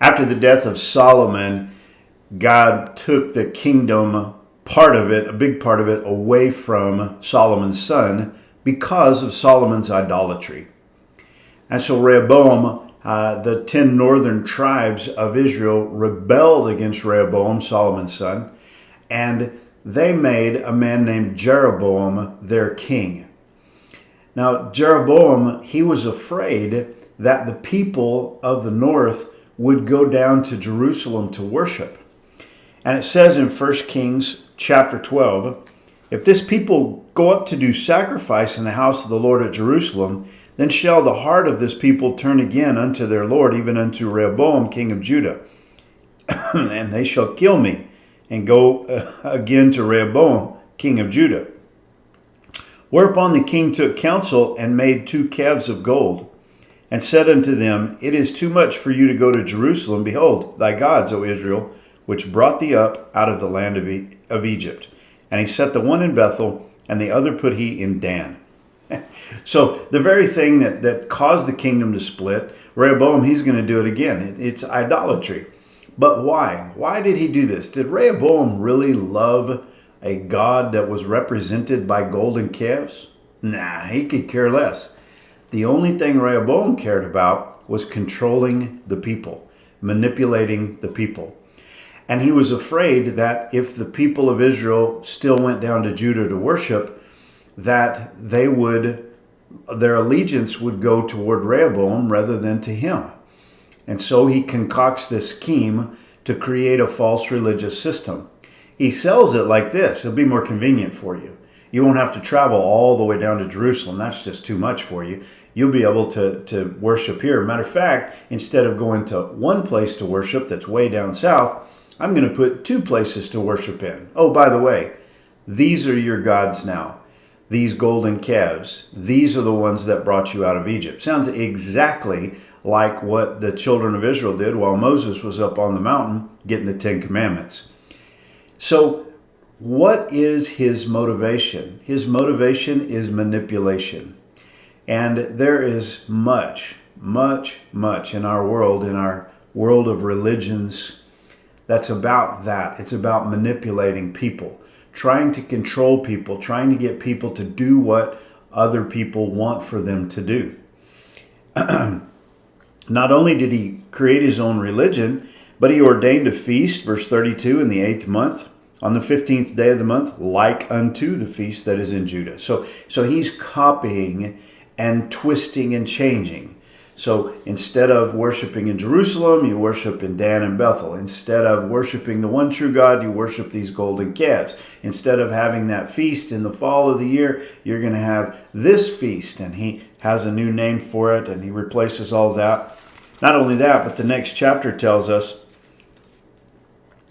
After the death of Solomon, God took the kingdom, part of it, a big part of it, away from Solomon's son because of Solomon's idolatry. And so Rehoboam, the 10 northern tribes of Israel, rebelled against Rehoboam, Solomon's son, and they made a man named Jeroboam their king. Now, Jeroboam, he was afraid that the people of the north would go down to Jerusalem to worship. And it says in 1 Kings chapter 12, if this people go up to do sacrifice in the house of the Lord at Jerusalem, then shall the heart of this people turn again unto their Lord, even unto Rehoboam, king of Judah. And they shall kill me, and go again to Rehoboam, king of Judah. Whereupon the king took counsel, and made 2 calves of gold, and said unto them, it is too much for you to go to Jerusalem. Behold, thy gods, O Israel, which brought thee up out of the land of Egypt. And he set the one in Bethel, and the other put he in Dan. So the very thing that caused the kingdom to split, Rehoboam, he's going to do it again. It's idolatry. But why? Why did he do this? Did Rehoboam really love a God that was represented by golden calves? Nah, he could care less. The only thing Rehoboam cared about was controlling the people, manipulating the people. And he was afraid that if the people of Israel still went down to Judah to worship, that their allegiance would go toward Rehoboam rather than to him. And so he concocts this scheme to create a false religious system. He sells it like this. It'll be more convenient for you. You won't have to travel all the way down to Jerusalem. That's just too much for you. You'll be able to worship here. Matter of fact, instead of going to one place to worship that's way down south, I'm going to put 2 places to worship in. Oh, by the way, these are your gods now. These golden calves, these are the ones that brought you out of Egypt. Sounds exactly like what the children of Israel did while Moses was up on the mountain getting the 10 Commandments. So what is his motivation? His motivation is manipulation. And there is much in our world of religions that's about that. It's about manipulating people, trying to control people, trying to get people to do what other people want for them to do. Not only did he create his own religion, but he ordained a feast, verse 32, in the 8th month, on the 15th day of the month, like unto the feast that is in Judah. So he's copying and twisting and changing. So instead of worshiping in Jerusalem, you worship in Dan and Bethel. Instead of worshiping the one true God, you worship these golden calves. Instead of having that feast in the fall of the year, you're going to have this feast. And he has a new name for it, and he replaces all that. Not only that, but the next chapter tells us,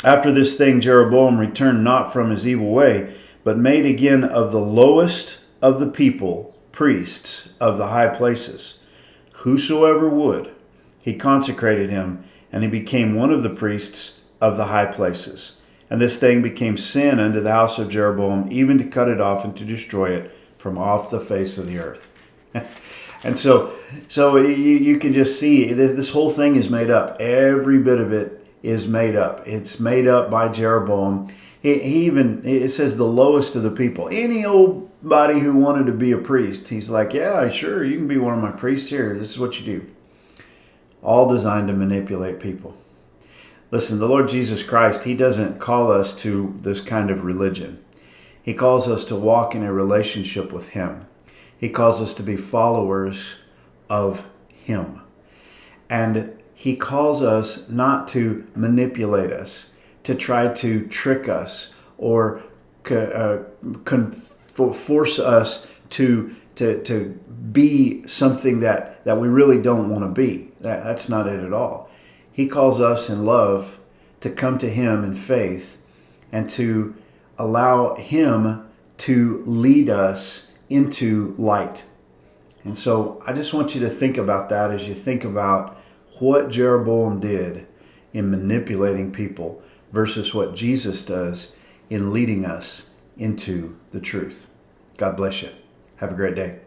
after this thing Jeroboam returned not from his evil way, but made again of the lowest of the people priests of the high places. Whosoever would, he consecrated him, and he became one of the priests of the high places. And this thing became sin unto the house of Jeroboam, even to cut it off and to destroy it from off the face of the earth. And so you can just see this whole thing is made up. Every bit of it is made up. It's made up by Jeroboam. It says the lowest of the people. Any old body who wanted to be a priest, he's like, yeah, sure, you can be one of my priests here. This is what you do. All designed to manipulate people. Listen, the Lord Jesus Christ, he doesn't call us to this kind of religion. He calls us to walk in a relationship with him. He calls us to be followers of him. And he calls us not to manipulate us, to try to trick us or force us to be something that we really don't want to be. That's not it at all. He calls us in love to come to him in faith and to allow him to lead us into light. And so I just want you to think about that as you think about what Jeroboam did in manipulating people versus what Jesus does in leading us into the truth. God bless you. Have a great day.